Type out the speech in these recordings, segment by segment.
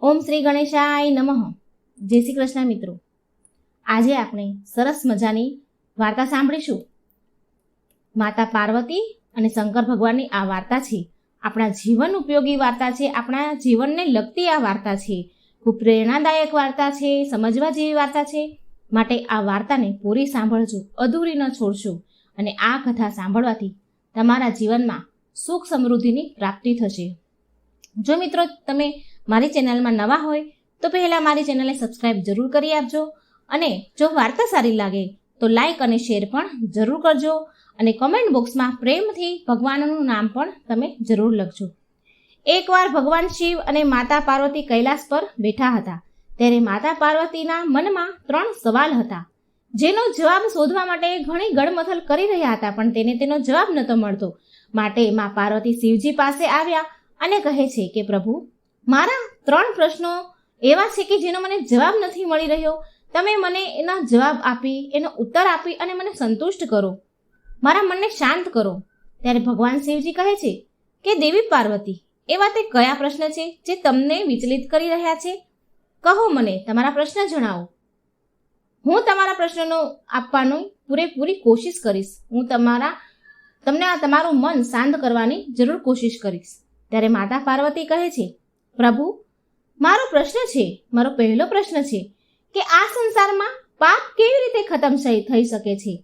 ઓમ શ્રી ગણેશાય નમઃ. જય શ્રી કૃષ્ણ મિત્રો. આજે આપણે સરસ મજાની વાર્તા સાંભળીશું. માતા પાર્વતી અને શંકર ભગવાનની આ વાર્તા છે. આપણા જીવન ઉપયોગી વાર્તા છે. આપણા જીવનને લગતી આ વાર્તા છે. ખૂબ પ્રેરણાદાયક વાર્તા છે. સમજવા જેવી વાર્તા છે. માટે આ વાર્તાને પૂરી સાંભળજો, અધૂરી ન છોડશો. અને આ કથા સાંભળવાથી તમારા જીવનમાં સુખ સમૃદ્ધિની પ્રાપ્તિ થશે. જો મિત્રો તમે મારી ચેનલમાં નવા હોય તો પહેલાં મારી ચેનલને સબસ્ક્રાઈબ જરૂર કરી આપજો. અને જો વાર્તા સારી લાગે તો લાઈક અને શેર પણ જરૂર કરજો. અને કમેન્ટ બોક્સમાં પ્રેમથી ભગવાનનું નામ પણ તમે જરૂર લખજો. એકવાર ભગવાન શિવ અને માતા પાર્વતી કૈલાસ પર બેઠા હતા. ત્યારે માતા પાર્વતીના મનમાં 3 સવાલ હતા, જેનો જવાબ શોધવા માટે ઘણી ગડમથલ કરી રહ્યા હતા, પણ તેને તેનો જવાબ નહોતો મળતો. માટે મા પાર્વતી શિવજી પાસે આવ્યા અને કહે છે કે પ્રભુ, મારા 3 પ્રશ્નો એવા છે કે જેનો મને જવાબ નથી મળી રહ્યો. તમે મને એના જવાબ આપી, એનો ઉત્તર આપી અને મને સંતુષ્ટ કરો, મારા મનને શાંત કરો. ત્યારે ભગવાન શિવજી કહે છે કે દેવી પાર્વતી, એવા તે કયા પ્રશ્ન છે જે તમને વિચલિત કરી રહ્યા છે? કહો, મને તમારા પ્રશ્ન જણાવો. હું તમારા પ્રશ્નનો આપવાની પૂરેપૂરી કોશિશ કરીશ. હું તમને તમારું મન શાંત કરવાની જરૂર કોશિશ કરીશ. ત્યારે માતા પાર્વતી કહે છે, પ્રભુ, મારો પહેલો પ્રશ્ન છે કે આ સંસારમાં પાપ કેવી રીતે ખતમ થઈ શકે છે?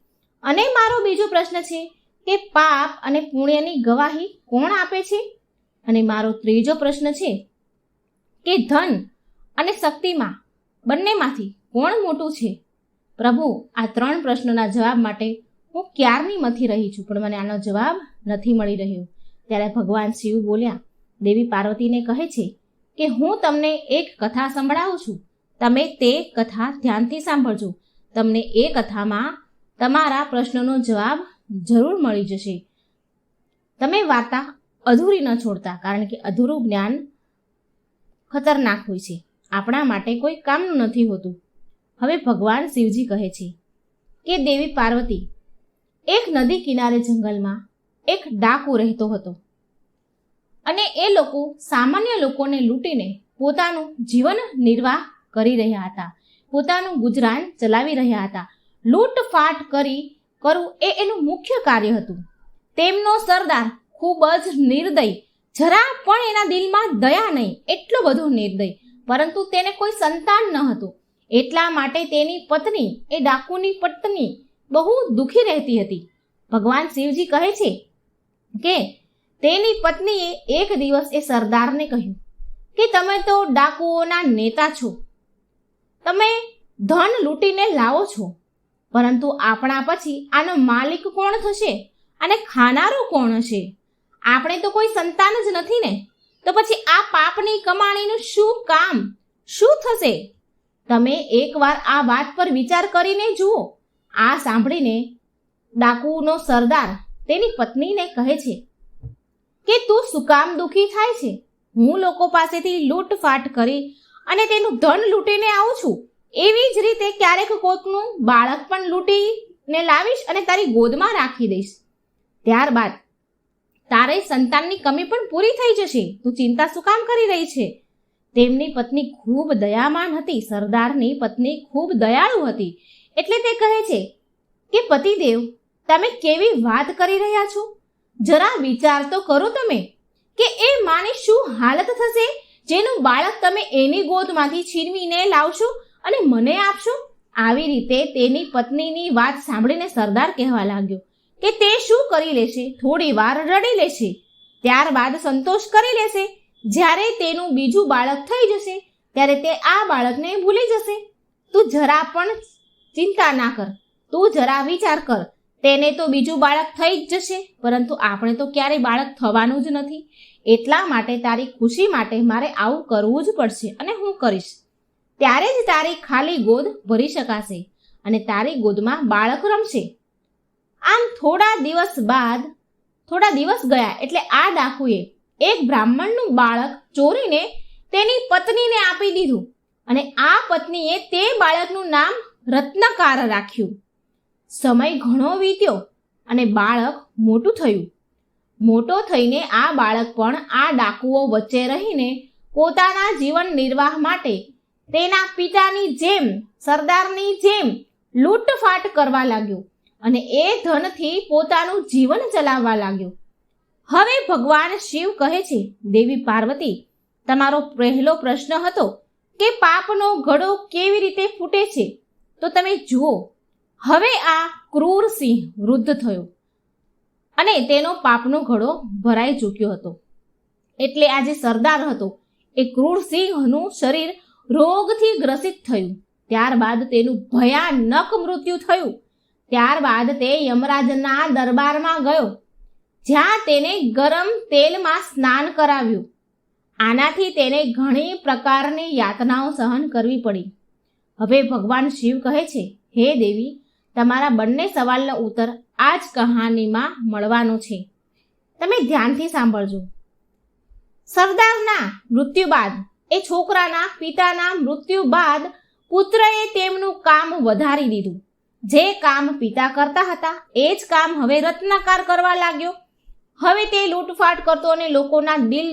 અને મારો બીજો પ્રશ્ન છે કે પાપ અને પુણ્યની ગવાહી કોણ આપે છે? અને મારો ત્રીજો પ્રશ્ન છે કે ધન અને શક્તિમાં બંનેમાંથી કોણ મોટું છે? પ્રભુ, આ 3 પ્રશ્નોના જવાબ માટે હું ક્યારની મથી રહી છું, પણ મને આનો જવાબ નથી મળી રહ્યો. ત્યારે ભગવાન શિવ બોલ્યા, દેવી પાર્વતીને કહે છે કે હું તમને એક કથા સંભળાવું છું. તમે તે કથા ધ્યાનથી સાંભળજો. તમને એ કથામાં તમારા પ્રશ્નોનો જવાબ જરૂર મળી જશે. તમે વાર્તા અધૂરી ન છોડતા, કારણ કે અધૂરું જ્ઞાન ખતરનાક હોય છે, આપણા માટે કોઈ કામનું નથી હોતું. હવે ભગવાન શિવજી કહે છે કે દેવી પાર્વતી, એક નદી કિનારે જંગલમાં એક ડાકુ રહેતો હતો. અને એ લોકો સામાન્ય લોકોને લૂંટીને પોતાનું જીવન નિર્વાહ કરી રહ્યા હતા, પોતાનું ગુજરાન ચલાવી રહ્યા હતા. લૂંટફાટ કરવું એ એનું મુખ્ય કાર્ય હતું. તેમનો સરદાર ખૂબ જ નિર્દય, જરા પણ એના દિલમાં દયા નહીં, એટલો બધો નિર્દય. પરંતુ તેને કોઈ સંતાન ન હતું. એટલા માટે તેની પત્ની, એ ડાકુની પત્ની, બહુ દુઃખી રહેતી હતી. ભગવાન શિવજી કહે છે કે તેની પત્નીએ એક દિવસ એ સરદારને કહ્યું કે તમે તો ડાકુઓના નેતા છો, તમે ધન લૂંટીને લાવો છો, પરંતુ આપણા પછી આનો માલિક કોણ થશે અને ખાનારો કોણ હશે? આપણે તો કોઈ સંતાન જ નથી ને, તો પછી આ પાપની કમાણીનું શું કામ, શું થશે? તમે એકવાર આ વાત પર વિચાર કરીને જુઓ. આ સાંભળીને ડાકુનો સરદાર તેની પત્નીને કહે છે કે તું શું કામ દુઃખી થાય છે? હું લોકો પાસેથી લૂંટફાટ કરી અને તેનું ધન લૂંટીને આવું છું. એવી જ રીતે ક્યારેક કોઈકનું બાળક પણ લૂંટીને લાવીશ અને તારી ગોદમાં રાખી દઈશ. ત્યારબાદ તારે સંતાનની કમી પણ પૂરી થઈ જશે. તું ચિંતા શું કામ કરી રહી છે? તેમની પત્ની ખૂબ દયામાન હતી. સરદારની પત્ની ખૂબ દયાળુ હતી. એટલે તે કહે છે કે પતિદેવ, તમે કેવી વાત કરી રહ્યા છો? જરા વિચાર તો કરો તમે કે એ માની શું હાલત થશે જેનું બાળક તમે એની ગોદમાંથી છીનવીને લાવશો અને મને આપશો? આવી રીતે તેની પત્નીની વાત સાંભળીને સરદાર કહેવા લાગ્યો કે તે શું કરી લેશે? થોડી વાર રડી લેશે, ત્યારબાદ સંતોષ કરી લેશે. જ્યારે તેનું બીજું બાળક થઈ જશે ત્યારે તે આ બાળકને ભૂલી જશે. તું જરા પણ ચિંતા ના કર, તું જરા વિચાર કર. તેને તો બીજું બાળક થઈ જ જશે, પરંતુ આપણે તો ક્યારેય બાળક થવાનું જ નથી. એટલા માટે તારી ખુશી માટે મારે આવું કરવું જ પડશે અને હું કરીશ. ત્યારે જ તારી ખાલી ગોદ ભરી શકાશે અને તારી ગોદમાં બાળક રમશે. આમ થોડા દિવસ ગયા એટલે આ ડાકુએ એક બ્રાહ્મણનું બાળક ચોરીને તેની પત્નીને આપી દીધું અને આ પત્નીએ તે બાળકનું નામ રત્નકાર રાખ્યું. સમય ઘણો વીત્યો અને બાળક મોટું થયું. મોટો થઈને આ બાળક પણ આ ડાકુઓ વચ્ચે રહીને પોતાના જીવન નિર્વાહ માટે તેના પિતાની જેમ, સરદારની જેમ લૂંટફાટ કરવા લાગ્યો અને એ ધનથી પોતાનું જીવન ચલાવવા લાગ્યો. હવે ભગવાન શિવ કહે છે, દેવી પાર્વતી, તમારો પહેલો પ્રશ્ન હતો કે પાપનો ઘડો કેવી રીતે ફૂટે છે, તો તમે જુઓ, હવે આ ક્રૂર સિંહ વૃદ્ધ થયો અને તેનો પાપનો ઘડો ભરાઈ ચૂક્યો હતો. એટલે આ જે સરદાર હતો એ ક્રૂર સિંહનું શરીર રોગથી ગ્રસિત થયું. ત્યારબાદ તેનું ભયાનક મૃત્યુ થયું. ત્યારબાદ તે યમરાજના દરબારમાં ગયો, જ્યાં તેને ગરમ તેલમાં સ્નાન કરાવ્યું. આનાથી તેને ઘણી પ્રકારની યાતનાઓ સહન કરવી પડી. હવે ભગવાન શિવ કહે છે, હે દેવી, તમારા બંને સવાલનો ઉત્તર આ જ કહાનીમાં મળવાનો છે. તમે ધ્યાનથી સાંભળજો. સરદારના મૃત્યુ બાદ, એ છોકરાના પિતાના મૃત્યુ બાદ પુત્રએ તેમનું કામ વધારી દીધું. જે કામ પિતા કરતા હતા એ જ કામ હવે રત્નાકર કરવા લાગ્યો. હવે તે લૂંટફાટ કરતો અને લોકોના દિલ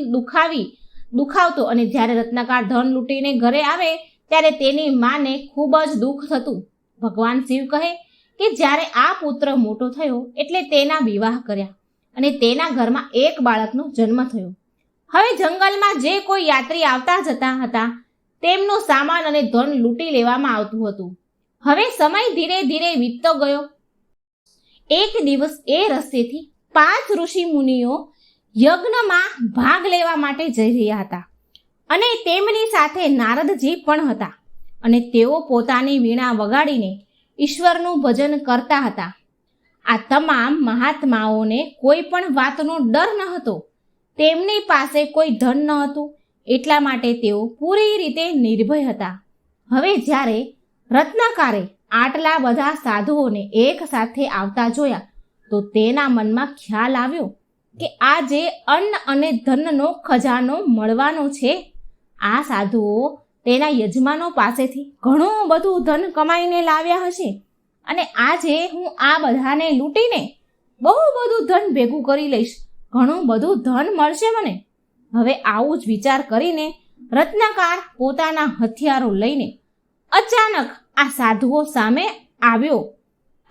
દુખાવતો અને જ્યારે રત્નાકર ધન લૂંટીને ઘરે આવે ત્યારે તેની માને ખૂબ જ દુઃખ થતું. ભગવાન શિવ કહે કે જ્યારે આ પુત્ર મોટો થયો એટલે તેના વિવાહ કર્યા અને તેના ઘરમાં એક બાળકનો જન્મ થયો. હવે જંગલમાં જે કોઈ યાત્રી આવતા જતા હતા તેમનો સામાન અને ધન લૂંટી લેવામાં આવતું હતું. હવે સમય ધીરે ધીરે વીતતો ગયો. એક દિવસ એ રસ્તેથી 5 ઋષિ મુનિઓ યજ્ઞમાં ભાગ લેવા માટે જઈ રહ્યા હતા અને તેમની સાથે નારદજી પણ હતા અને તેઓ પોતાની વીણા વગાડીને ઈશ્વરનું ભજન કરતા હતા. આ તમામ મહાત્માઓને કોઈ પણ વાતનો ડર ન હતો. તેમની પાસે કોઈ ધન ન હતું, એટલા માટે તેઓ પૂરી રીતે નિર્ભય હતા. હવે જ્યારે રત્નાકરે આટલા બધા સાધુઓને એક સાથે આવતા જોયા તો તેના મનમાં ખ્યાલ આવ્યો કે આ જે અન્ન અને ધનનો ખજાનો મળવાનો છે, આ સાધુઓ તેના યજમાનો પાસેથી ઘણું બધું ધન કમાઈને લાવ્યા હશે અને આજે હું આ બધાને લૂંટીને બહુ બધું ધન ભેગું કરી લઈશ, ઘણું બધું ધન મળશે મને. હવે આવું જ વિચાર કરીને રત્નાકર પોતાના હથિયારો લઈને અચાનક આ સાધુઓ સામે આવ્યો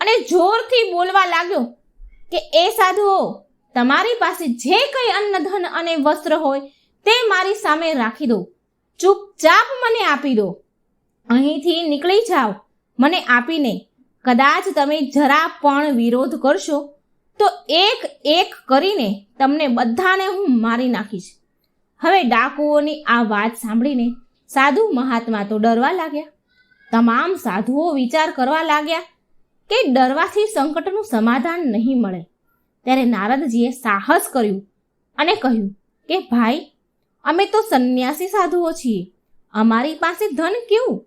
અને જોરથી બોલવા લાગ્યો કે એ સાધુઓ, તમારી પાસે જે કંઈ અન્ન ધન અને વસ્ત્ર હોય તે મારી સામે રાખી દો, ચૂપચાપ મને આપી દો, અહીંથી નીકળી જાઓ. મને આપીને કદાચ તમે જરા પણ વિરોધ કરશો તો એક એક કરીને તમને બધાને હું મારી નાખીશ. હવે ડાકુઓની આ વાત સાંભળીને સાધુ મહાત્મા તો ડરવા લાગ્યા. તમામ સાધુઓ વિચાર કરવા લાગ્યા કે ડરવાથી સંકટનું સમાધાન નહીં મળે. ત્યારે નારદજીએ સાહસ કર્યું અને કહ્યું કે ભાઈ, અમે તો સંન્યાસી સાધુઓ છીએ, અમારી પાસે ધન કેવું,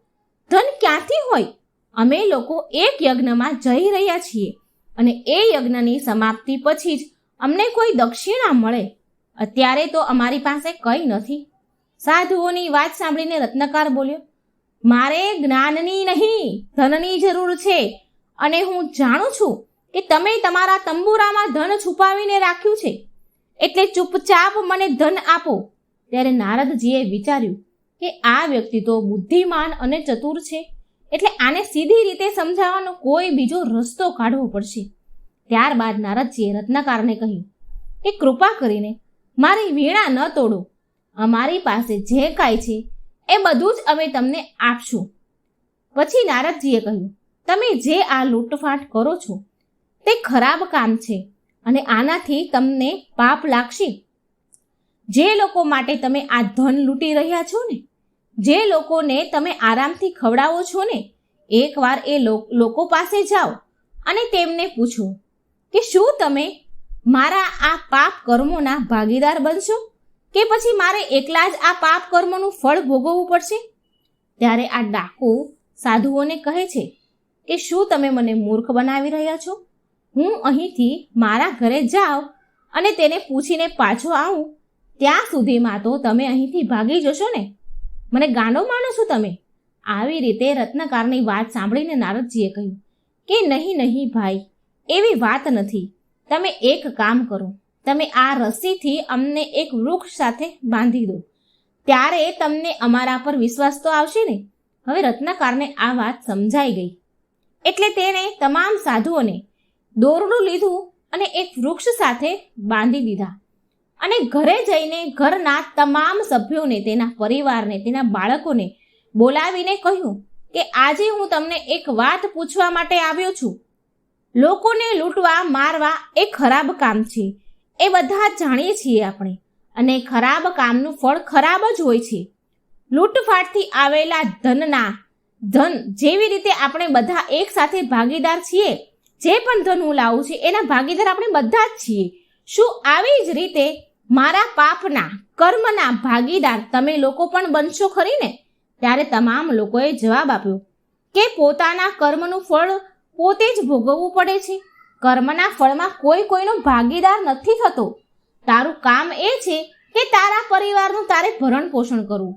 ધન ક્યાંથી હોય? અમે લોકો એક યજ્ઞમાં જઈ રહ્યા છીએ અને એ યજ્ઞની સમાપ્તિ પછી જ અમને કોઈ દક્ષિણા મળે. અત્યારે તો અમારી પાસે કંઈ નથી. સાધુઓની વાત સાંભળીને રત્નાકર બોલ્યો, મારે જ્ઞાનની નહીં, ધનની જરૂર છે અને હું જાણું છું કે તમે તમારા તંબુરામાં ધન છુપાવીને રાખ્યું છે, એટલે ચૂપચાપ મને ધન આપો. ત્યારે નારદજીએ વિચાર્યું કે આ વ્યક્તિ તો બુદ્ધિમાન અને ચતુર છે, એટલે આને સીધી રીતે સમજાવવાનો કોઈ બીજો રસ્તો કાઢવો પડશે. ત્યારબાદ નારદજીએ રત્નાકરને કહ્યું કે કૃપા કરીને મારી વીણા ન તોડો, અમારી પાસે જે કાંઈ છે એ બધું જ અમે તમને આપશું. પછી નારદજીએ કહ્યું, તમે જે આ લૂંટફાટ કરો છો તે ખરાબ કામ છે અને આનાથી તમને પાપ લાગશે. જે લોકો માટે તમે આ ધન લૂંટી રહ્યા છો ને, જે લોકોને તમે આરામથી ખવડાવો છો ને, એકવાર એ લોકો પાસે જાઓ અને તેમને પૂછો કે શું તમે મારા આ પાપ કર્મોના ભાગીદાર બનશો કે પછી મારે એકલા જ આ પાપ કર્મોનું ફળ ભોગવવું પડશે? ત્યારે આ ડાકુ સાધુઓને કહે છે કે શું તમે મને મૂર્ખ બનાવી રહ્યા છો? હું અહીંથી મારા ઘરે જાઉં અને તેને પૂછીને પાછો આવું ત્યાં સુધીમાં તો તમે અહીંથી ભાગી જશો ને? મને ગાંડો માનો છો તમે? આવી રીતે રત્નાકરની વાત સાંભળીને નારદજીએ કહ્યું કે નહીં ભાઈ, એવી વાત નથી. તમે એક કામ કરો, તમે આ રસ્સીથી અમને એક વૃક્ષ સાથે બાંધી દો, ત્યારે તમને અમારા પર વિશ્વાસ તો આવશે ને. હવે રત્નાકરને આ વાત સમજાઈ ગઈ એટલે તેણે તમામ સાધુઓને દોરડું લીધું અને એક વૃક્ષ સાથે બાંધી દીધા અને ઘરે જઈને ઘરના તમામ સભ્યોને, તેના પરિવારને, તેના બાળકોને બોલાવીને કહ્યું કે આજે હું તમને એક વાત પૂછવા માટે આવ્યો છું. લોકોને લૂંટવા, મારવા એ ખરાબ કામ છે, એ બધા જાણીએ છીએ આપણે, અને ખરાબ કામનું ફળ ખરાબ જ હોય છે. લૂંટફાટથી આવેલા ધન જેવી રીતે આપણે બધા એક સાથે ભાગીદાર છીએ. જે પણ ધન હું લાવું છું એના ભાગીદાર આપણે બધા જ છીએ. શું આવી જ રીતે મારા પાપના, કર્મના ભાગીદાર તમે લોકો પણ બનશો ખરી ને? ત્યારે તમામ લોકોએ જવાબ આપ્યો કે પોતાના કર્મનું ફળ પોતે જ ભોગવવું પડે છે. કર્મના ફળમાં કોઈનો ભાગીદાર નથી થતો. તારું કામ એ છે કે તારા પરિવારનું તારે ભરણ પોષણ કરવું.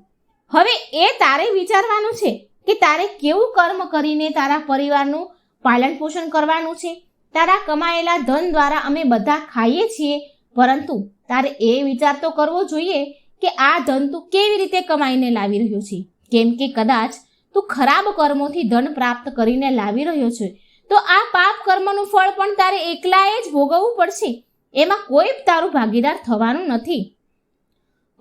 હવે એ તારે વિચારવાનું છે કે તારે કેવું કર્મ કરીને તારા પરિવારનું પાલન પોષણ કરવાનું છે. તારા કમાયેલા ધન દ્વારા અમે બધા ખાઈએ છીએ, પરંતુ તારે એ વિચાર તો કરવો જોઈએ કે આ ધન તું કેવી રીતે કમાઈને લાવી રહ્યો છે. કેમ કે કદાચ તું ખરાબ કર્મોથી ધન પ્રાપ્ત કરીને લાવી રહ્યો છે તો આ પાપ કર્મનું ફળ પણ તારે એકલાએ જ ભોગવવું પડશે. એમાં કોઈ તારું ભાગીદાર થવાનું નથી.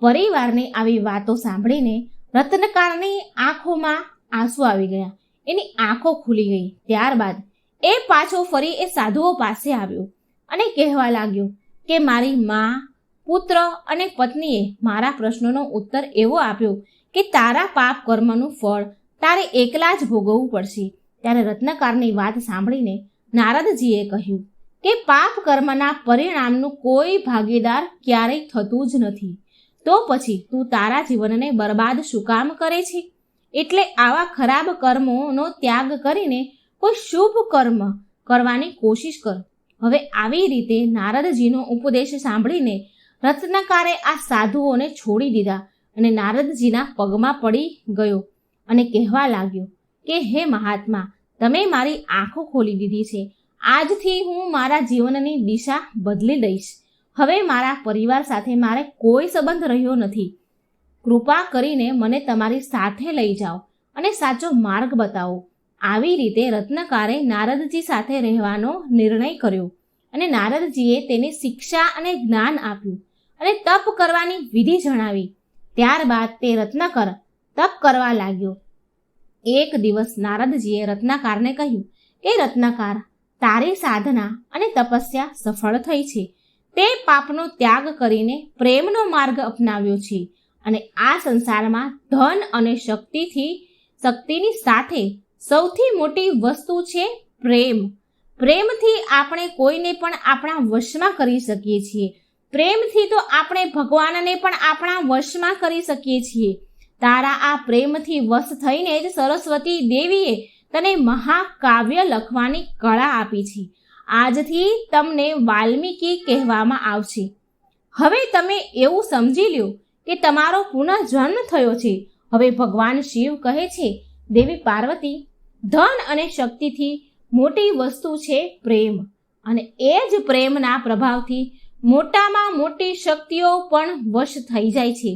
પરિવારની આવી વાતો સાંભળીને રત્નાકરની આંખોમાં આંસુ આવી ગયા. એની આંખો ખુલી ગઈ. ત્યારબાદ એ પાછો ફરી એ સાધુઓ પાસે આવ્યો અને કહેવા લાગ્યો કે મારી મા, પુત્ર અને પત્નીએ મારા પ્રશ્નનો ઉત્તર એવો આપ્યો કે તારા પાપ કર્મનું ફળ તારે એકલા જ ભોગવવું પડશે. ત્યારે રત્નાકરની વાત સાંભળીને નારદજીએ કહ્યું કે પાપ કર્મના પરિણામનું કોઈ ભાગીદાર ક્યારેય થતું જ નથી. તો પછી તું તારા જીવનને બરબાદ શું કામ કરે છે? એટલે આવા ખરાબ કર્મોનો ત્યાગ કરીને કોઈ શુભ કર્મ કરવાની કોશિશ કર. હવે આવી રીતે નારદજીનો ઉપદેશ સાંભળીને રત્નાકરે આ સાધુઓને છોડી દીધા અને નારદજીના પગમાં પડી ગયો અને કહેવા લાગ્યો કે હે મહાત્મા, તમે મારી આંખો ખોલી દીધી છે. આજથી હું મારા જીવનની દિશા બદલી દઈશ. હવે મારા પરિવાર સાથે મારે કોઈ સંબંધ રહ્યો નથી. કૃપા કરીને મને તમારી સાથે લઈ જાઓ અને સાચો માર્ગ બતાવો. આવી રીતે રત્નાકરે નારદજી સાથે રહેવાનો નિર્ણય કર્યો અને નારદજીએ તેને શિક્ષા અને જ્ઞાન આપ્યું અને તપ કરવાની વિધિ જણાવી. ત્યારબાદ તે રત્નાકર તપ કરવા લાગ્યો. એક દિવસ નારદજીએ રત્નાકરને કહ્યું કે રત્નાકર, તારી સાધના અને તપસ્યા સફળ થઈ છે. તે પાપનો ત્યાગ કરીને પ્રેમનો માર્ગ અપનાવ્યો છે અને આ સંસારમાં ધન અને શક્તિની સાથે સૌથી મોટી વસ્તુ છે પ્રેમ. પ્રેમથી આપણે કોઈને પણ આપણા વશમાં કરી શકીએ છીએ. પ્રેમથી તો આપણે ભગવાનને પણ આપણા વશમાં કરી શકીએ છીએ. તારા આ પ્રેમથી વશ થઈને જ સરસ્વતી દેવીએ તને મહાકાવ્ય લખવાની કળા આપી છે. આજથી તમને વાલ્મીકી કહેવામાં આવશે. હવે તમે એવું સમજી લ્યો કે તમારો પુનઃજન્મ થયો છે. હવે ભગવાન શિવ કહે છે, દેવી પાર્વતી, ધન અને શક્તિથી મોટી વસ્તુ છે પ્રેમ, અને એ જ પ્રેમના પ્રભાવથી મોટામાં મોટી શક્તિઓ પણ વશ થઈ જાય છે.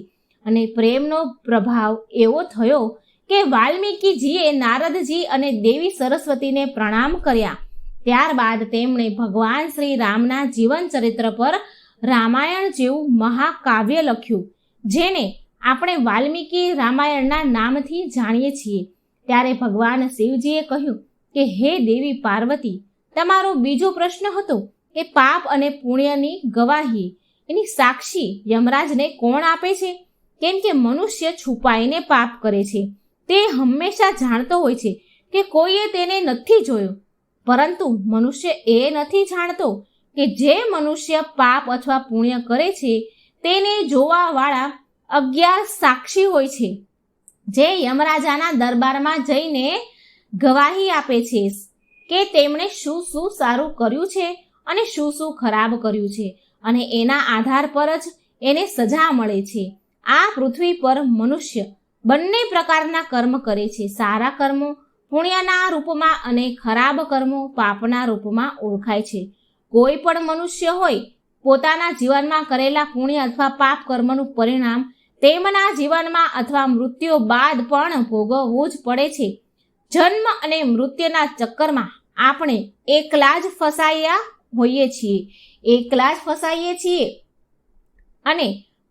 અને પ્રેમનો પ્રભાવ એવો થયો કે વાલ્મીકીજીએ નારદજી અને દેવી સરસ્વતીને પ્રણામ કર્યા. ત્યારબાદ તેમણે ભગવાન શ્રી રામના જીવન ચરિત્ર પર રામાયણ જેવું મહાકાવ્ય લખ્યું, જેને આપણે વાલ્મીકી રામાયણના નામથી જાણીએ છીએ. ત્યારે ભગવાન શિવજીએ કહ્યું કે હે દેવી પાર્વતી, તમારો બીજો પ્રશ્ન હતો કે પાપ અને પુણ્યની ગવાહી, એની સાક્ષી યમરાજને કોણ આપે છે? કેમ કે મનુષ્ય છુપાઈને પાપ કરે છે. તે હંમેશા જાણતો હોય છે કે કોઈએ તેને નથી જોયો, પરંતુ મનુષ્ય એ નથી જાણતો કે જે મનુષ્ય પાપ અથવા પુણ્ય કરે છે તેને જોવાવાળા 11 સાક્ષી હોય છે, જે યમરાજાના દરબારમાં જઈને ગવાહી આપે છે કે તેમણે શું શું સારું કર્યું છે અને શું શું ખરાબ કર્યું છે, અને એના આધાર પર જ એને સજા મળે છે. આ પૃથ્વી પર મનુષ્ય બંને પ્રકારના કર્મ કરે છે. સારા કર્મો પુણ્યના રૂપમાં અને ખરાબ કર્મો પાપના રૂપમાં ઓળખાય છે. કોઈ પણ મનુષ્ય હોય, પોતાના જીવનમાં કરેલા પુણ્ય અથવા પાપ કર્મનું પરિણામ તેમના જીવનમાં અથવા મૃત્યુ બાદ પણ ભોગવવું જ પડે છે. જન્મ અને મૃત્યુના ચક્કરમાં આપણે એકલા જ ફસાયા હોઈએ છીએ અને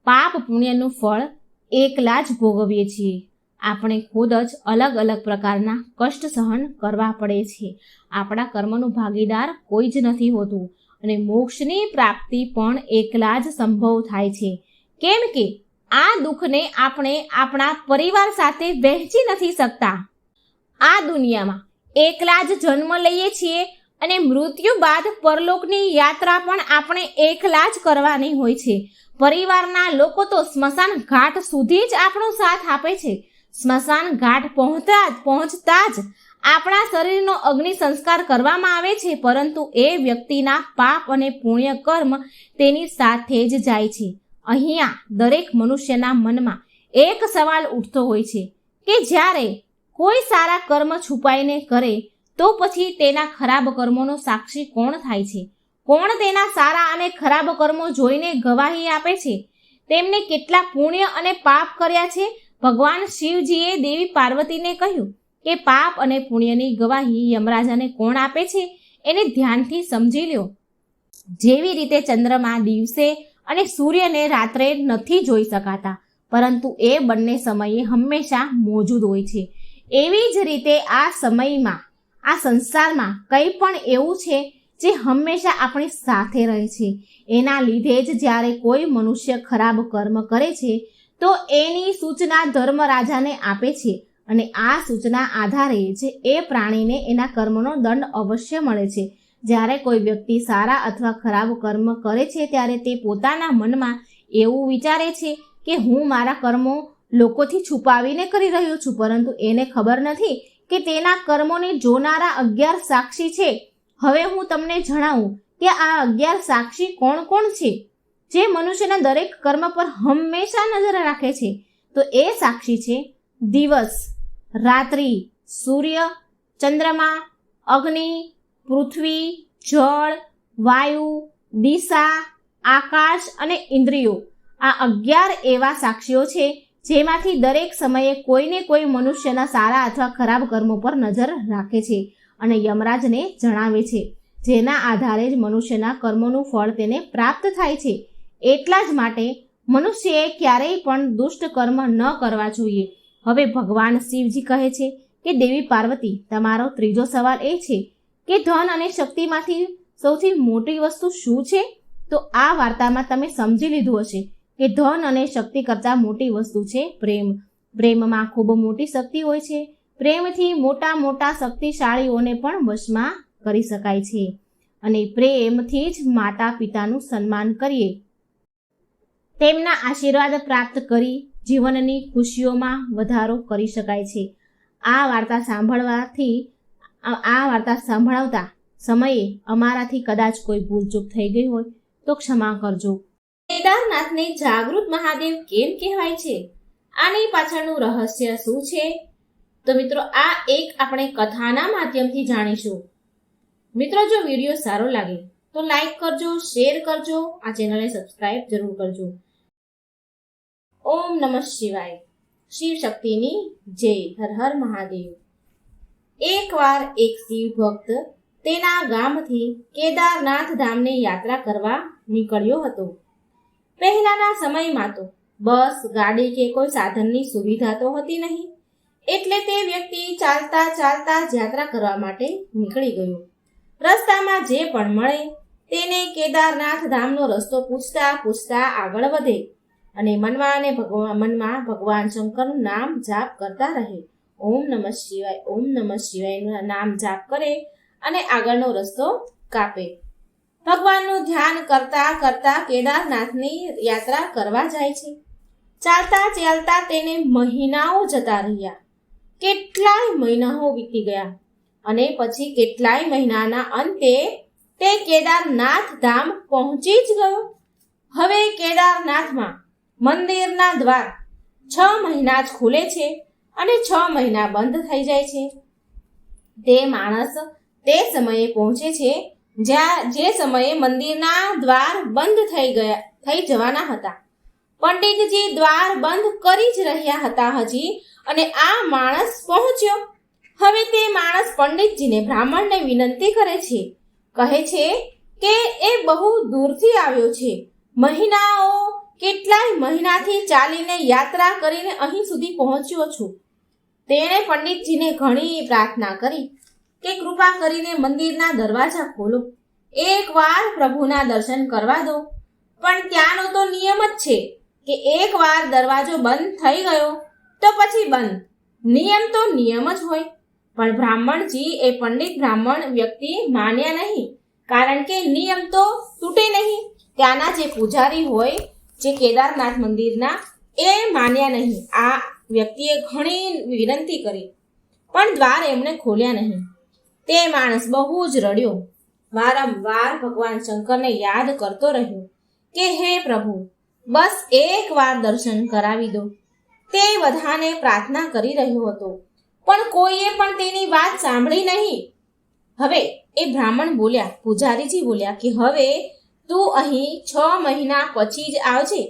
પાપ પુણ્યનું ફળ એકલા જ ભોગવીએ છીએ. આપણે ખુદ જ અલગ અલગ પ્રકારના કષ્ટ સહન કરવા પડે છે. આપણા કર્મનું ભાગીદાર કોઈ જ નથી હોતું અને મોક્ષની પ્રાપ્તિ પણ એકલા જ સંભવ થાય છે. કેમ કે આ દુઃખને આપણે આપણા પરિવાર સાથે વહેંચી નથી શકતા. આ દુનિયામાં એકલા જ જન્મ લઈએ છીએ અને મૃત્યુ બાદ પરલોકની યાત્રા પણ આપણે એકલા જ કરવાની હોય છે. પરિવારના લોકો તો સ્મશાન ઘાટ સુધી જ આપણો સાથ આપે છે. સ્મશાન ઘાટ પહોંચતા જ આપણા શરીરનો અગ્નિ સંસ્કાર કરવામાં આવે છે, પરંતુ એ વ્યક્તિના પાપ અને પુણ્ય કર્મ તેની સાથે જ જાય છે. અહીંયા દરેક મનુષ્યના મનમાં એક સવાલ ઉઠતો હોય છે કે જ્યારે કોઈ સારા કર્મ છુપાઈને કરે તો પછી તેના ખરાબ કર્મોનો સાક્ષી કોણ થાય છે? કોણ તેના સારા અને ખરાબ કર્મો જોઈને ગવાહી આપે છે? તેમને કેટલા પુણ્ય અને પાપ કર્યા છે? ભગવાન શિવજીએ દેવી પાર્વતીને કહ્યું કે પાપ અને પુણ્યની ગવાહી યમરાજાને કોણ આપે છે એને ધ્યાનથી સમજી લ્યો. જેવી રીતે ચંદ્રમા દિવસે અને સૂર્યને રાત્રે નથી જોઈ શકાતા, પરંતુ એ બંને સમયે હંમેશા મોજૂદ હોય છે, એવી જ રીતે આ સમયમાં આ સંસારમાં કંઈ પણ એવું છે જે હંમેશા આપણી સાથે રહે છે. એના લીધે જ જ્યારે કોઈ મનુષ્ય ખરાબ કર્મ કરે છે તો એની સૂચના ધર્મરાજાને આપે છે અને આ સૂચના આધારે જ એ પ્રાણીને એના કર્મનો દંડ અવશ્ય મળે છે. જ્યારે કોઈ વ્યક્તિ સારા અથવા ખરાબ કર્મ કરે છે ત્યારે તે પોતાના મનમાં એવું વિચારે છે કે હું મારા કર્મો લોકોથી છુપાવીને કરી રહ્યો છું, પરંતુ એને ખબર નથી કે તેના કર્મોને જોનારા 11 સાક્ષી છે. હવે હું તમને જણાવું કે આ 11 સાક્ષી કોણ કોણ છે જે મનુષ્યના દરેક કર્મ પર હંમેશા નજર રાખે છે. તો એ સાક્ષી છે દિવસ, રાત્રિ, સૂર્ય, ચંદ્રમા, અગ્નિ, પૃથ્વી, જળ, વાયુ, દિશા, આકાશ અને ઇન્દ્રિયો. આ 11 એવા સાક્ષીઓ છે જેમાંથી દરેક સમયે કોઈને કોઈ મનુષ્યના સારા અથવા ખરાબ કર્મો પર નજર રાખે છે અને યમરાજને જણાવે છે, જેના આધારે જ મનુષ્યના કર્મોનું ફળ તેને પ્રાપ્ત થાય છે. એટલા જ માટે મનુષ્યએ ક્યારેય પણ દુષ્ટ કર્મ ન કરવા જોઈએ. હવે ભગવાન શિવજી કહે છે કે દેવી પાર્વતી, તમારો ત્રીજો સવાલ એ છે કે ધન અને શક્તિમાંથી સૌથી મોટી વસ્તુ શું છે? તો આ વાર્તામાં તમે સમજી લીધું હશે કે ધન અને શક્તિ કરતાં મોટી વસ્તુ છે પ્રેમ. પ્રેમમાં ખૂબ મોટી શક્તિ હોય છે. પ્રેમથી મોટા મોટા શક્તિશાળીઓને પણ વશમાં કરી શકાય છે અને પ્રેમથી જ માતા પિતાનું સન્માન કરીએ, તેમના આશીર્વાદ પ્રાપ્ત કરી જીવનની ખુશીઓમાં વધારો કરી શકાય છે. આ વાર્તા સાંભળાવતા સમયે અમારાથી કદાચ કોઈ ભૂલચૂક થઈ ગઈ હોય તો ક્ષમા કરજો. કેદારનાથને જાગૃત મહાદેવ કેમ કહેવાય છે? આની પાછળનું રહસ્ય શું છે? તો મિત્રો, આ એક આપણે કથાના માધ્યમથી જાણીશું. મિત્રો, જો વિડીયો સારો લાગે તો લાઈક કરજો, શેર કરજો, આ ચેનલને સબસ્ક્રાઇબ જરૂર કરજો. ઓમ નમઃ શિવાય. શિવ શક્તિની જય. હર હર મહાદેવ. એકવાર એક શિવ ભક્ત તેના ગામથી કેદારનાથ ધામની યાત્રા કરવા નીકળ્યો હતો. પહેલાના સમયમાં તો બસ, ગાડી કે કોઈ સાધનની સુવિધા તો હતી નહીં, એટલે તે વ્યક્તિ ચાલતા ચાલતા યાત્રા કરવા માટે નીકળી ગયો. રસ્તામાં જે પણ મળે તેને કેદારનાથ ધામનો રસ્તો પૂછતા આગળ વધે અને મનમાં ભગવાન શંકરનું નામ જાપ કરતા રહે. ઓમ નમઃ શિવાય, ઓમ નમઃ શિવાયનું નામ જાપ કરે અને આગળનો રસ્તો કાપે. ભગવાનનું ધ્યાન કરતા કરતા કેદારનાથની યાત્રા કરવા જાય છે. ચાલતા ચાલતા તેને મહિનાઓ જતા રહ્યા. કેટલાય મહિનાઓ વીતી ગયા અને પછી કેટલાય મહિનાના અંતે તે કેદારનાથ ધામ પહોંચી જ ગયો. હવે કેદારનાથમાં મંદિરના દ્વાર 6 મહિના જ ખુલે છે અને 6 મહિના બંધ થઈ જાય છે. તે માણસ તે સમયે પહોંચે છે જે સમયે મંદિરના દ્વાર બંધ થઈ જવાના હતા. પંડિતજી દ્વાર બંધ કરી જ રહ્યા હતા હજી, અને આ માણસ પહોંચ્યો. હવે તે માણસ પંડિતજીને બ્રાહ્મણને વિનંતી કરે છે, કહે છે કે એ બહુ દૂરથી આવ્યો છે. કેટલાય મહિનાથી ચાલીને યાત્રા કરીને અહીં સુધી પહોંચ્યો છું. તેણે પંડિતજીને ઘણી પ્રાર્થના કરી કે કૃપા કરીને મંદિરના દરવાજા ખોલો, એકવાર પ્રભુના દર્શન કરવા દો. પણ ત્યાંનો તો નિયમ જ છે કે એકવાર દરવાજો બંધ થઈ ગયો તો પછી બંધ. નિયમ તો નિયમ જ હોય. પણ બ્રાહ્મણજી એ પંડિત બ્રાહ્મણ વ્યક્તિ માન્યા નહીં, કારણ કે નિયમ તો તૂટે નહીં. ત્યાંના જે પૂજારી હોય, જે કેદારનાથ મંદિરના, એ માન્યા નહીં. આ વ્યક્તિએ ઘણી વિનંતી કરી પણ દ્વાર એમણે ખોલ્યા નહીં. તે માણસ બહુ જ રડ્યો. વારંવાર ભગવાન શંકરને યાદ કરતો રહ્યો કે હે પ્રભુ, બસ એકવાર દર્શન કરાવી દો. તે બધાને પ્રાર્થના કરી રહ્યો હતો, પણ કોઈએ પણ તેની વાત સાંભળી નહીં. હવે એ બ્રાહ્મણ બોલ્યા, પૂજારીજી બોલ્યા કે હવે તું અહીં 6 મહિના પછી જ આવજે.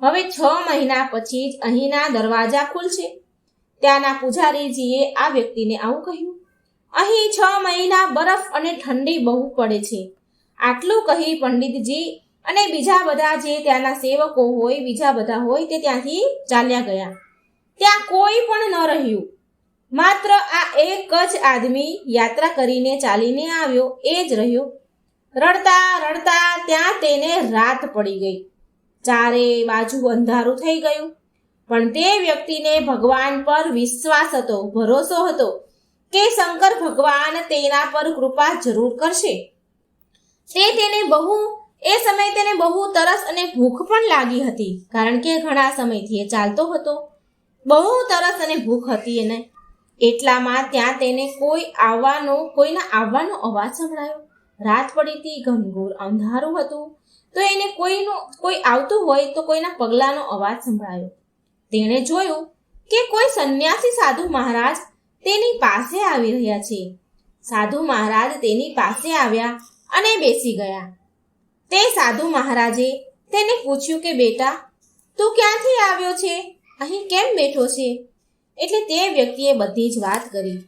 હવે 6 મહિના પછી જ અહીંના દરવાજા ખુલશે. ત્યાંના પૂજારીજીએ આ વ્યક્તિને આવું કહ્યું. અહીં 6 મહિના બરફ અને ઠંડી બહુ પડે છે. આટલું કહી પંડિતજી અને બીજા બધા જે ત્યાંના સેવકો હોય, બીજા બધા હોય, તે ત્યાંથી ચાલ્યા ગયા. ત્યાં કોઈ પણ ન રહ્યું. માત્ર આ એક જ આદમી યાત્રા કરીને ચાલીને આવ્યો, એ જ રહ્યો. રડતા રડતા ત્યાં તેને રાત પડી ગઈ. ચારે બાજુ અંધારું થઈ ગયું. પણ તે વ્યક્તિને ભગવાન પર વિશ્વાસ હતો, ભરોસો હતો કે શંકર ભગવાન તેના પર કૃપા જરૂર કરશે. એ સમયે તેને બહુ તરસ અને ભૂખ પણ લાગી હતી, કારણ કે ઘણા સમયથી એ ચાલતો હતો. બહુ તરસ અને ભૂખ હતી એને. એટલામાં ત્યાં તેને કોઈના આવવાનો અવાજ સંભળાયો. રાત પડી હતી, ઘનઘોર અંધારું હતું, તો એને કોઈ આવતું હોય તો કોઈના પગલાંનો અવાજ સંભળાયો. તેણે જોયું કે કોઈ સંન્યાસી સાધુ મહારાજ તેની પાસે આવી રહ્યા છે. સાધુ મહારાજ તેની પાસે આવ્યા અને બેસી ગયા. તે સાધુ મહારાજે તેને પૂછ્યું કે બેટા, તું ક્યાંથી આવ્યો છે? અહીં કેમ બેઠો છે? એટલે તે વ્યક્તિએ બધી જ વાત કરી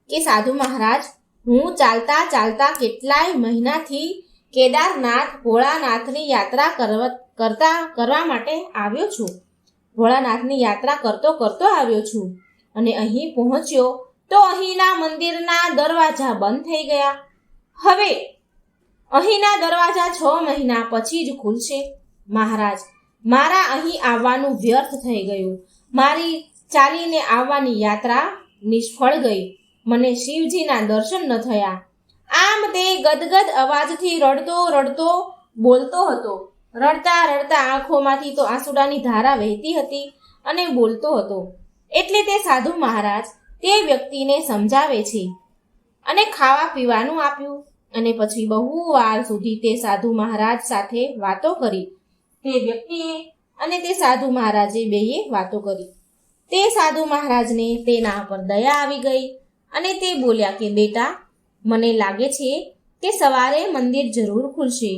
કે સાધુ મહારાજ, હું ચાલતા ચાલતા કેટલાય મહિનાથી કેદારનાથ ભોળાનાથની યાત્રા કરવા માટે આવ્યો છું. ભોળાનાથની યાત્રા કરતો આવ્યો છું અને અહીં પહોંચ્યો તો અહીંના મંદિરના દરવાજા બંધ થઈ ગયા. હવે અહીંના દરવાજા 6 મહિના પછી જ ખુલશે. મહારાજ, મારા અહીં આવવાનું વ્યર્થ થઈ ગયું. મારી ચાલીને આવવાની યાત્રા નિષ્ફળ ગઈ. મને શિવજીના દર્શન ન થયા. આમ તે ગદગદ અવાજથી રડતો બોલતો હતો. રડતા રડતા આંખોમાંથી તો આંસુડાની ધારા વહેતી હતી અને બોલતો હતો. એટલે તે સાધુ મહારાજ તે વ્યક્તિને સમજાવે છે અને ખાવા પીવાનું આપ્યું. અને પછી બહુ વાર સુધી તે સાધુ મહારાજ સાથે વાતો કરી. તે વ્યક્તિએ અને તે સાધુ મહારાજે બેએ વાતો કરી. તે સાધુ મહારાજને તેના પર દયા આવી ગઈ અને તે બોલ્યા કે બેટા, મને લાગે છે કે સવારે મંદિર જરૂર ખુલશે,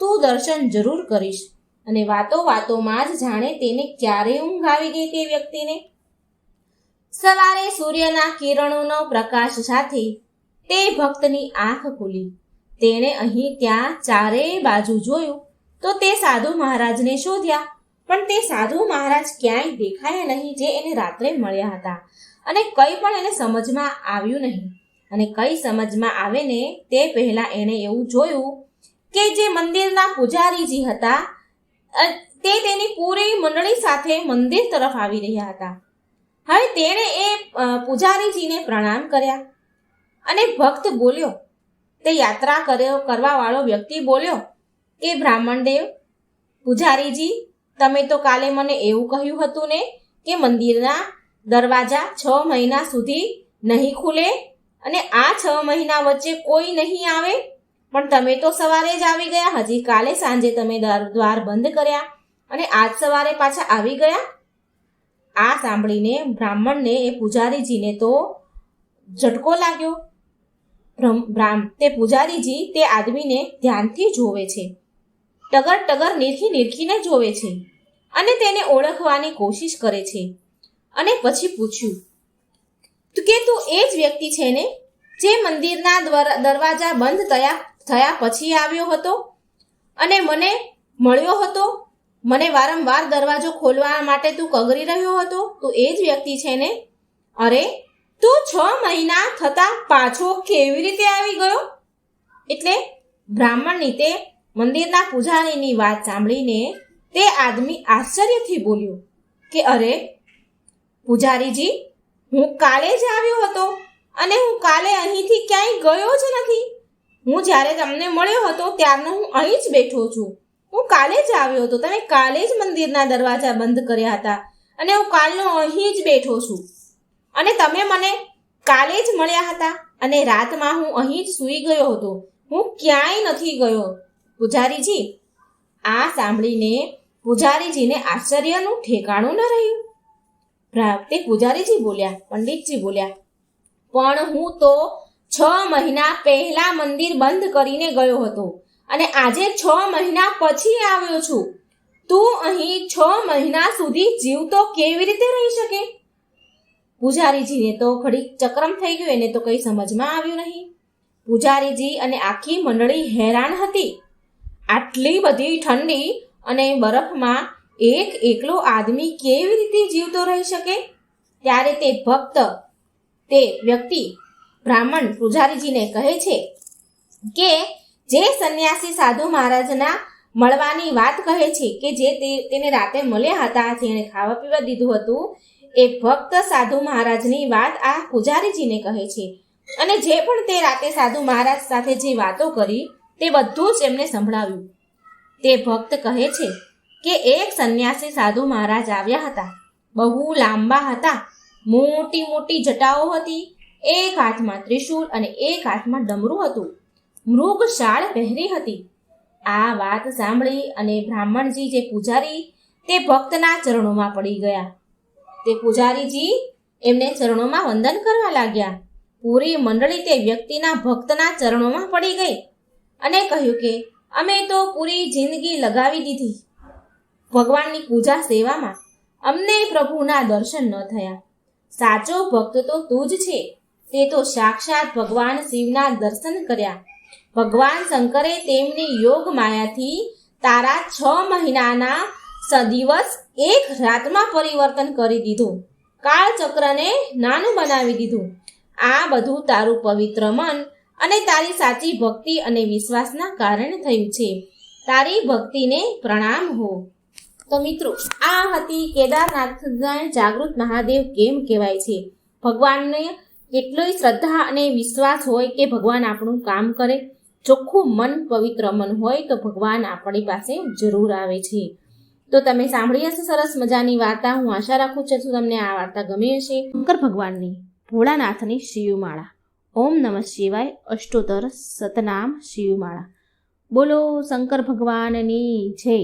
તું દર્શન જરૂર કરીશ. અને વાતોમાં જ જાણે તેને ક્યારે ઊંઘ આવી ગઈ. તે વ્યક્તિને સવારે સૂર્યના કિરણોનો પ્રકાશ સાથે તે ભક્તની આંખ ખુલી. તેણે અહીં ત્યાં ચારેય બાજુ જોયું તો તે સાધુ મહારાજને શોધ્યા, પણ તે સાધુ મહારાજ ક્યાંય દેખાયા નહીં, જે એને રાત્રે મળ્યા હતા. અને કંઈ પણ એને સમજમાં આવ્યું નહીં. અને કંઈ સમજમાં આવે ને તે પહેલાં એણે એવું જોયું કે જે મંદિરના પૂજારીજી હતા તે તેની પૂરી મંડળી સાથે મંદિર તરફ આવી રહ્યા હતા. હવે તેણે એ પૂજારીજીને પ્રણામ કર્યા અને ભક્ત બોલ્યો, તે યાત્રા કરવા વાળો વ્યક્તિ બોલ્યો કે બ્રાહ્મણદેવ, પૂજારીજી, તમે તો કાલે મને એવું કહ્યું હતું ને કે મંદિરના દરવાજા 6 મહિના સુધી નહીં ખુલે અને આ 6 મહિના વચ્ચે કોઈ નહીં આવે, પણ તમે તો સવારે જ આવી ગયા. હજી કાલે સાંજે તમે દ્વાર બંધ કર્યા અને આજ સવારે પાછા આવી ગયા. આ સાંભળીને બ્રાહ્મણને, એ પૂજારીજીને તો ઝટકો લાગ્યો. તે પૂજારીજી તે આદમીને ધ્યાનથી જોવે છે, ટગર નીરખીને જોવે છે અને તેને ઓળખવાની કોશિશ કરે છે અને પછી પૂછ્યું કે તું એ જ વ્યક્તિ છે ને જે મંદિરના દરવાજા બંધ થયા પછી આવ્યો હતો અને મને મળ્યો હતો? મને વારંવાર દરવાજો ખોલવા માટે તું કગરી રહ્યો હતો. તું એ જ વ્યક્તિ છે ને? અરે, તું 6 મહિના થતા પાછો કેવી રીતે આવી ગયો? એટલે બ્રાહ્મણની તે મંદિરના પૂજારીની વાત સાંભળીને તે આદમી આશ્ચર્યથી બોલ્યો કે અરે પૂજારીજી, હું કાલે જ આવ્યો હતો અને હું કાલે અહીંથી ક્યાંય ગયો જ નથી. હું જ્યારે તમને મળ્યો હતો ત્યારનો હું અહીં જ બેઠો છું. હું કાલે જ આવ્યો હતો. તમે કાલે જ મંદિરના દરવાજા બંધ કર્યા હતા અને હું કાલનો અહીં જ બેઠો છું. અને તમે મને કાલે જ મળ્યા હતા અને રાતમાં હું અહીં જ સૂઈ ગયો હતો. હું ક્યાંય નથી ગયો. પૂજારીજી, આ સાંભળીને પૂજારીજીને આશ્ચર્યનું ઠેકાણું ન રહ્યું. તે પૂજારીજી બોલ્યા, પંડિતજી બોલ્યા, પણ હું તો 6 મહિના પહેલા મંદિર બંધ કરીને ગયો હતો અને આજે 6 મહિના પછી આવ્યો છું. તું અહીં 6 મહિના સુધી જીવતો કેવી રીતે રહી શકે? પૂજારીજીને તો ઘડીક ચક્રમ થઈ ગયું. એને તો કંઈ સમજમાં આવ્યું નહીં. પૂજારીજી અને આખી મંડળી હેરાન હતી. આટલી બધી ઠંડી અને બરફમાં એકલો આદમી કેવી રીતે જીવતો રહી શકે? ત્યારે તે વ્યક્તિ બ્રાહ્મણ પૂજારીજીને કહે છે કે જે સંન્યાસી સાધુ મહારાજના મળવાની વાત કહે છે કે જે તેને રાતે મળ્યા હતા, જેણે ખાવા પીવા દીધું હતું, એ ભક્ત સાધુ મહારાજની વાત આ પૂજારીજીને કહે છે. અને જે પણ તે રાતે સાધુ મહારાજ સાથે જે વાતો કરી તે બધું જ એમને સંભળાવ્યું. તે ભક્ત કહે છે કે એક સંન્યાસી સાધુ મહારાજ આવ્યા હતા. બહુ લાંબા હતા, મોટી મોટી જટાઓ હતી, એક હાથમાં ત્રિશૂળ અને એક હાથમાં ડમરું હતું. મૃગ શાળ પહેરી હતી. આ વાત સાંભળી અને બ્રાહ્મણજી જે પૂજારી તે ભક્તના ચરણોમાં પડી ગયા. તે પૂજારીજી એમને ચરણોમાં વંદન કરવા લાગ્યા. પૂરી મંડળી તે વ્યક્તિના ભક્તના ચરણોમાં પડી ગઈ અને કહ્યું કે અમે તો પૂરી જિંદગી લગાવી દીધી ભગવાનની પૂજા સેવામાં, અમને પ્રભુના દર્શન ન થયા. સાચો ભક્ત તો તું જ છે. તે તો સાક્ષાત ભગવાન શિવના દર્શન કર્યા. ભગવાન શંકરે તેમની યોગ માયાથી તારા 6 મહિનાના દિવસ એક રાતમાં પરિવર્તન કરી દીધું. કાળચક્રને નાનું બનાવી દીધું. આ બધું તારું પવિત્ર મન અને તારી સાચી ભક્તિ અને વિશ્વાસના કારણે થયું છે. તારી ભક્તિને પ્રણામ હો. તો મિત્રો, આ હતી કેદારનાથના જાગૃત મહાદેવ કેમ કહેવાય છે. ભગવાનને કેટલી શ્રદ્ધા અને વિશ્વાસ હોય કે ભગવાન આપણું કામ કરે. ચોખ્ખું મન, પવિત્ર મન હોય તો ભગવાન આપણી પાસે જરૂર આવે છે. તો તમે સાંભળી હશે સરસ મજાની વાર્તા. હું આશા રાખું છું તમને આ વાર્તા ગમી હશે. શંકર ભગવાનની ભોળાનાથની શિવમાળા. ઓમ નમઃ શિવાય અષ્ટોત્તર સતનામ શિવમાળા. બોલો શંકર ભગવાનની જય.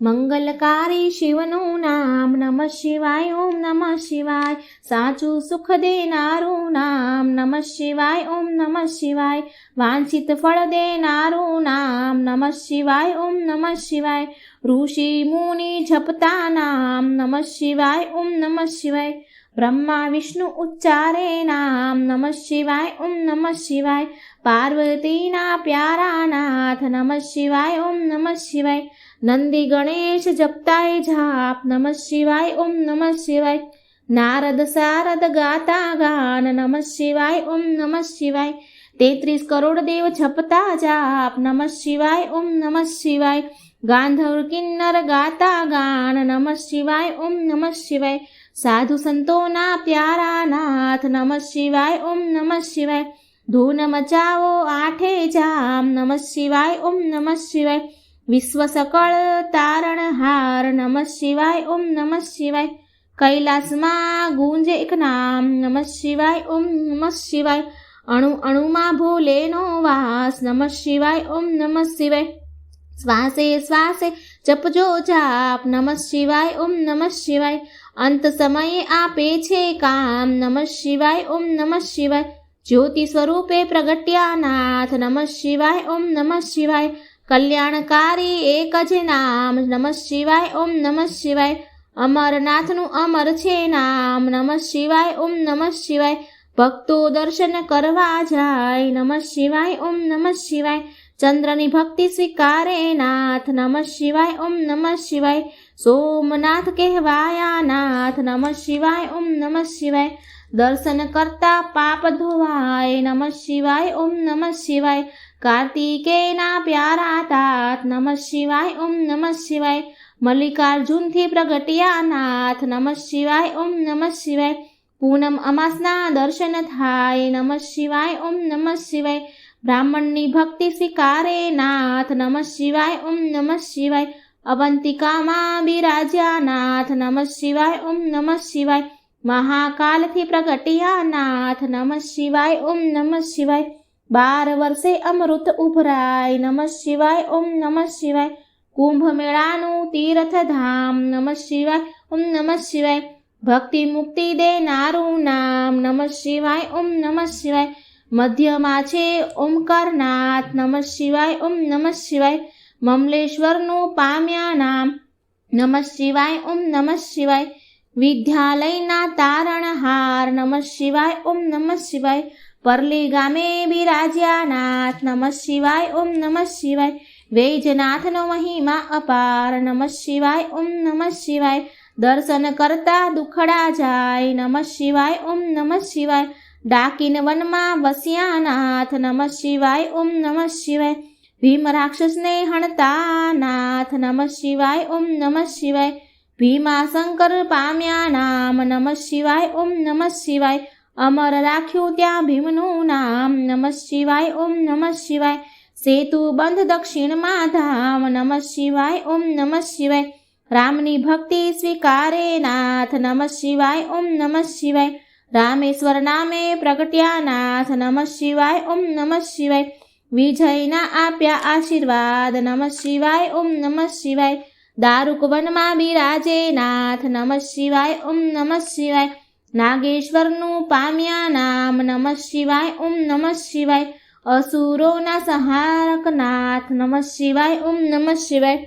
મંગલકારી શિવનું નામ નમઃ શિવાય. ઓમ નમઃ શિવાય. સાચું સુખ દેનારું નામ નમઃ શિવાય. ઓમ નમઃ શિવાય. વાંછિત ફળ દેનારું નામ નમઃ શિવાય. ઓમ નમઃ શિવાય. ઋષિ મુનિ જપતા નામ નમઃ શિવાય. ઓમ નમઃ શિવાય. બ્રહ્મા વિષ્ણુ ઉચ્ચારે નામ નમઃ શિવાય. ઓમ નમઃ શિવાય. પાર્વતીના પ્યારા નાથ નમઃ શિવાય. ઓમ નમઃ શિવાય. નંદી ગણેશ જપતાય જાપ નમઃ શિવાય. ઓમ નમઃ શિવાય. નારદ સારદ ગાતા ગાન નમઃ શિવાય. ઓમ નમઃ શિવાય. 33 કરોડ દેવ જપતા જાપ નમઃ શિવાય. ઓમ નમઃ શિવાય. ગાંધર્વ કિન્નર ગાતા ગાન નમઃ શિવાય. ઓમ નમઃ શિવાય. સાધુ સંતોના પ્યારા નાથ નમઃ શિવાય. ઓમ નમઃ શિવાય. ધૂન મચાવો આઠે જામ નમઃ શિવાય. ઓમ નમઃ શિવાય. વિશ્વ સકળ તારણહાર નમઃ શિવાય. ઓમ નમઃ શિવાય. કૈલાસમાં ગુંજે એક નામ નમઃ શિવાય. ઓમ નમઃ શિવાય. અણુ અણુમાં ભોલેનો વાસ નમઃ શિવાય. ઓમ નમઃ શિવાય. શ્વાસે શ્વાસે જપજો જાપ નમઃ શિવાય. ઓમ નમઃ શિવાય. અંત સમયે આપે છે કામ નમઃ શિવાય. ઓમ નમઃ શિવાય. જ્યોતિ સ્વરૂપે પ્રગટ્યા નાથ નમઃ શિવાય. ઓમ નમઃ શિવાય. કલ્યાણકારી એક જ નામ નમઃ શિવાય ઓમ નમઃ શિવાય. અમરનાથનું અમર છે નામ નમઃ શિવાય ઓમ નમઃ શિવાય. ભક્તો દર્શન કરવા જાય નમઃ શિવાય ઓમ નમઃ શિવાય. ચંદ્રની ભક્તિ સ્વીકારે નાથ નમઃ શિવાય ઓમ નમઃ શિવાય. સોમનાથ કહેવાયા નાથ નમઃ શિવાય ઓમ નમઃ શિવાય. દર્શન કરતા પાપ ધોવાય નમઃ શિવાય ઓમ નમઃ શિવાય. કાર્તિકેયના પ્યારા તાત નમઃ શિવાય ઓમ નમઃ શિવાય. મલ્લિકાર્જુનથી પ્રગટ્યા નાથ નમઃ શિવાય ઓમ નમઃ શિવાય. પૂનમ અમાસના દર્શન થાય નમઃ શિવાય ઓમ નમઃ શિવાય. બ્રાહ્મણની ભક્તિ સ્વીકારે નાથ નમઃ શિવાય ઓમ નમઃ શિવાય. અવંતિકામાં બિરાજ્યા નાથ નમઃ શિવાય ઓમ નમઃ શિવાય. મહાકાલથી પ્રગટ્યા નાથ નમઃ શિવાય ઓમ નમઃ શિવાય. 12 વર્ષે અમૃત ઉભરાય નમઃ શિવાય ઓમ નમઃ શિવાય. કુંભ મેળાનું તીર્થધામ નમઃ શિવાય ઓમ નમઃ શિવાય. ભક્તિ મુક્તિ દેનારું નામ નમઃ શિવાય ઓમ નમઃ શિવાય. મધ્યમાં છે ઓમકારનાથ નમઃ શિવાય ઓમ નમઃ શિવાય. મમલેશ્વરનું પામ્યા નામ નમઃ શિવાય ઓમ નમઃ શિવાય. વિદ્યાલયના તારણહાર નમઃ શિવાય ઓમ નમઃ શિવાય. પરલી ગામે બિરાજ્યા નાથ નમઃ શિવાય ઓમ નમઃ શિવાય. વૈજનાથનો મહિમા અપાર નમઃ શિવાય ઓમ નમઃ શિવાય. દર્શન કરતા દુખડા જાય નમઃ શિવાય ઓમ નમઃ શિવાય. ડાકીન વનમાં વસ્યા નાથ નમઃ શિવાય ઓમ નમઃ શિવાય. ભીમ રાક્ષસને હણતા નાથ નમઃ શિવાય ઓમ નમઃ શિવાય. ભીમા શંકર પામ્યા નામ નમઃ શિવાય ઓમ નમઃ શિવાય. અમર રાખ્યું ત્યાં ભીમનું નામ નમઃ શિવાય ઓમ નમઃ શિવાય. સેતુ બંધ દક્ષિણમાં ધામ નમઃ શિવાય ઓમ નમઃ શિવાય. રામની ભક્તિ સ્વીકારે નાથ નમઃ શિવાય ઓમ નમઃ શિવાય. રામેશ્વર નામે પ્રગટ્યા નાથ નમઃ શિવાય ઓમ નમઃ શિવાય. વિજયના આપ્યા આશીર્વાદ નમઃ શિવાય ઓમ નમઃ શિવાય. દારૂક વનમાં બિરાજે નાથ નમઃ શિવાય ઓમ નમઃ શિવાય. નાગેશ્વરનું પામ્યા નામ નમઃ શિવાય ઓમ નમઃ શિવાય. અસુરોના સંહારક નાથ નમઃ શિવાય ઓમ નમઃ શિવાય.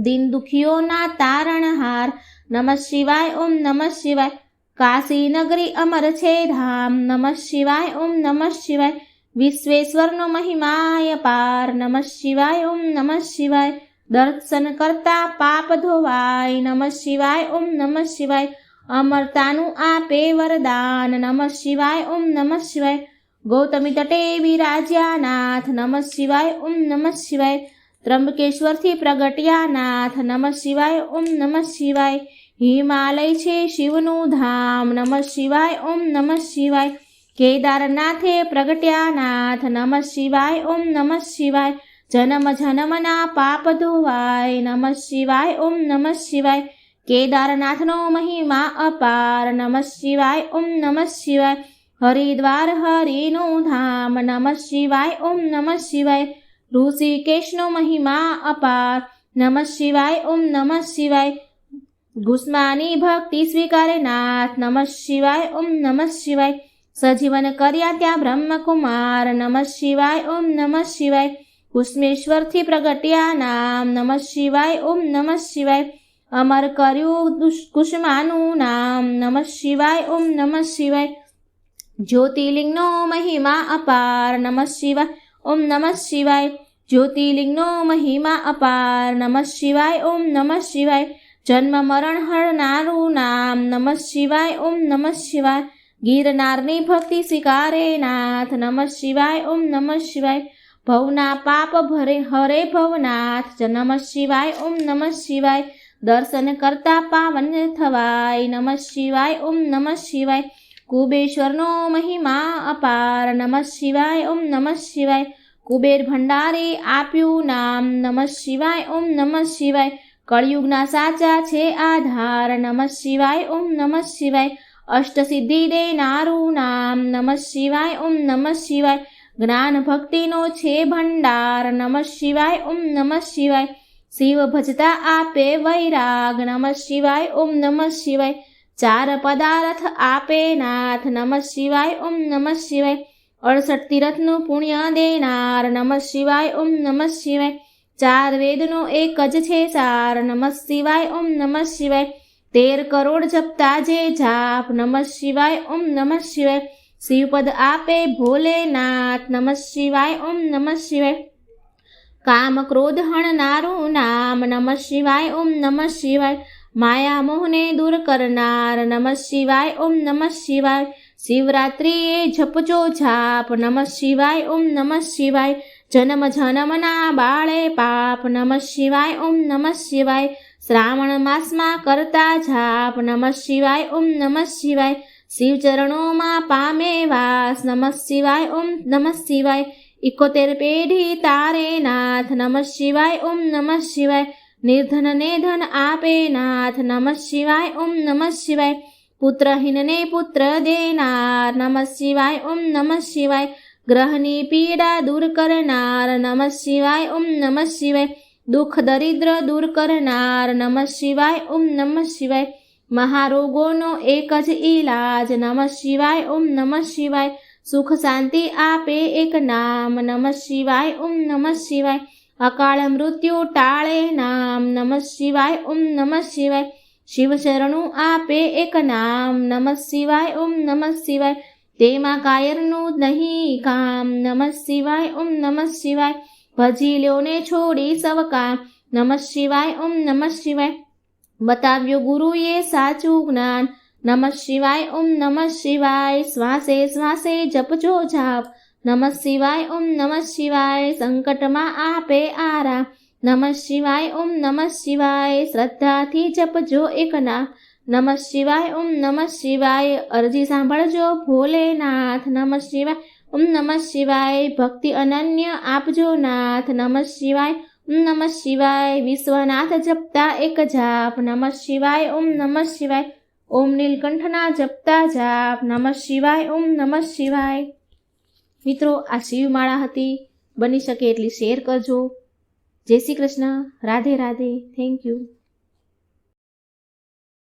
દિન દુખીઓના તારણહાર નમઃ શિવાય ઓમ નમઃ શિવાય. કાશી નગરી અમર છે ધામ નમઃ શિવાય ઓમ નમઃ શિવાય. વિશ્વેશ્વરનો મહિમાય પાર નમઃ શિવાય ઓમ નમઃ શિવાય. દર્શન કરતા પાપ ધોવાય નમઃ શિવાય ઓમ નમઃ શિવાય. અમરતાનું આપે વરદાન નમઃ શિવાય ઓમ નમઃ શિવાય. ગૌતમી તટે બિરાજ્યા નાથ નમઃ શિવાય ઓમ નમઃ શિવાય. ત્રંબકેશ્વરથી પ્રગટ્યા નાથ નમઃ શિવાય ઓમ નમઃ શિવાય. હિમાલય છે શિવનું ધામ નમઃ શિવાય ઓમ નમઃ શિવાય. કેદારનાથે પ્રગટ્યા નાથ નમઃ શિવાય ઓમ નમઃ શિવાય. જન્મ જન્મના પાપ ધોવાય નમઃ શિવાય ઓમ નમઃ શિવાય. કેદારનાથનો મહિમા અપાર નમઃ શિવાય ઓમ નમઃ શિવાય. હરિદ્વાર હરિનું ધામ નમઃ શિવાય ઓમ નમઃ શિવાય. ઋષિકેશનો મહિમા અપાર નમઃ શિવાય ઓમ નમઃ શિવાય. ગુસ્માની ભક્તિ સ્વીકારે નાથ નમઃ શિવાય ઓમ નમઃ શિવાય. સજીવન કર્યા ત્યાં બ્રહ્મકુમાર નમઃ શિવાય ઓમ નમઃ શિવાય. કુસ્મેશ્વરથી પ્રગટ્યા નામ નમઃ શિવાય ઓમ નમઃ શિવાય. અમર કર્યું કુષ્માનું નામ નમઃ શિવાય ઓમ નમઃ શિવાય. જ્યોતિર્લિંગનો મહિમા અપાર નમઃ શિવાય ઓમ નમઃ શિવાય. જ્યોતિર્લિંગનો મહિમા અપાર નમઃ શિવાય ઓમ નમઃ શિવાય. જન્મ મરણ હરનારું નામ નમઃ શિવાય ઓમ નમઃ શિવાય. ગિરનારની ભક્તિ સ્વીકારે નાથ નમઃ શિવાય ઓમ નમઃ શિવાય. ભવના પાપ હરે ભવનાથ નમઃ શિવાય ઓમ નમઃ શિવાય. દર્શન કરતા પાવન થવાય નમઃ શિવાય ઓમ નમઃ શિવાય. કુબેશ્વરનો મહિમા અપાર નમઃ શિવાય ઓમ નમઃ શિવાય. કુબેર ભંડારે આપ્યું નામ નમઃ શિવાય ઓમ નમઃ શિવાય. કળિયુગના સાચા છે આધાર નમઃ શિવાય ઓમ નમઃ શિવાય. અષ્ટસિદ્ધિ દેનારું નામ નમઃ શિવાય ઓમ નમઃ શિવાય. જ્ઞાન ભક્તિનો છે ભંડાર નમઃ શિવાય ઓમ નમઃ શિવાય. શિવ ભજતા આપે વૈરાગ નમઃ શિવાય ઓમ નમઃ શિવાય. 4 પદાર્થ આપે નાથ નમઃ શિવાય ઓમ નમઃ શિવાય. 68 તીર્થનું પુણ્ય દેનાર નમઃ શિવાય ઓમ નમઃ શિવાય. ચાર વેદનો એક જ છે સાર, નમઃ શિવાય ઓમ નમઃ શિવાય. 13 કરોડ જપતા જે જાપ, નમઃ શિવાય ઓમ નમઃ શિવાય. શિવપદ આપે ભોલેનાથ, નમઃ શિવાય ઓમ નમઃ શિવાય. કામ ક્રોધ હણનારું નામ, નમઃ શિવાય ઓમ નમઃ શિવાય. માયા મોહને દૂર કરનાર, નમઃ શિવાય ઓમ નમઃ શિવાય. શિવરાત્રિએ જપજો જાપ, નમઃ શિવાય ઓમ નમઃ શિવાય. જન્મ જન્મના બાળે પાપ, નમઃ શિવાય ઓમ નમઃ શિવાય. શ્રાવણ માસમાં કરતા જાપ, નમઃ શિવાય ઓમ નમઃ શિવાય. શિવચરણોમાં પામે વાસ, નમઃ શિવાય ઓમ નમઃ શિવાય. 71 પેઢી તારે નાથ, નમઃ શિવાય ઓમ નમઃ શિવાય. નિર્ધનને ધન આપે નાથ, નમઃ શિવાય ઓમ નમઃ શિવાય. પુત્રહીનને પુત્ર દેનાર, નમઃ શિવાય ઓમ નમઃ શિવાય. ગ્રહની પીડા દૂર કરનાર, નમઃ શિવાય ઓમ નમઃ શિવાય. દુઃખ દરિદ્ર દૂર કરનાર, નમઃ શિવાય ઓમ નમઃ શિવાય. મહારોગોનો એક જ ઈલાજ, નમઃ શિવાય ઓમ નમઃ શિવાય. સુખ શાંતિ આપે એક નામ, નમઃ શિવાય ઓમ નમઃ શિવાય. અકાળ મૃત્યુ ટાળે નામ, નમઃ શિવાય ઓમ નમઃ શિવાય. શિવ શરણું આપે એક નામ, નમઃ શિવાય ઓમ નમઃ શિવાય. તેમાં કાયરનું નહીં કામ, નમઃ શિવાય ઓમ નમઃ શિવાય. ભજી લ્યો ને છોડી સવ કામ, નમઃ શિવાય ઓમ નમઃ શિવાય. બતાવ્યું ગુરુએ સાચું જ્ઞાન, નમઃ શિવાય ઓમ નમઃ શિવાય. શ્વાસે શ્વાસે જપજો જાપ, નમઃ શિવાય ઓમ નમઃ શિવાય. સંકટમાં આપે આરામ, નમઃ શિવાય ઓમ નમઃ શિવાય. શ્રદ્ધાથી જપજો એક નામ, નમઃ શિવાય ઓમ નમઃ શિવાય. અરજી સાંભળજો ભોલેનાથ, નમઃ શિવાય ઓમ નમઃ શિવાય. ભક્તિ અનન્ય આપજો નાથ, નમઃ શિવાય ઓમ નમઃ શિવાય. વિશ્વનાથ જપતા એક જાપ, નમઃ શિવાય ઓમ નમઃ શિવાય. ઓમ નીલકંઠના જપતા જાપ, નમઃ શિવાય ઓમ નમઃ શિવાય. મિત્રો, આ શિવમાળા હતી. બની શકે એટલી શેર કરજો. જય શ્રી કૃષ્ણ. રાધે રાધે. Thank you.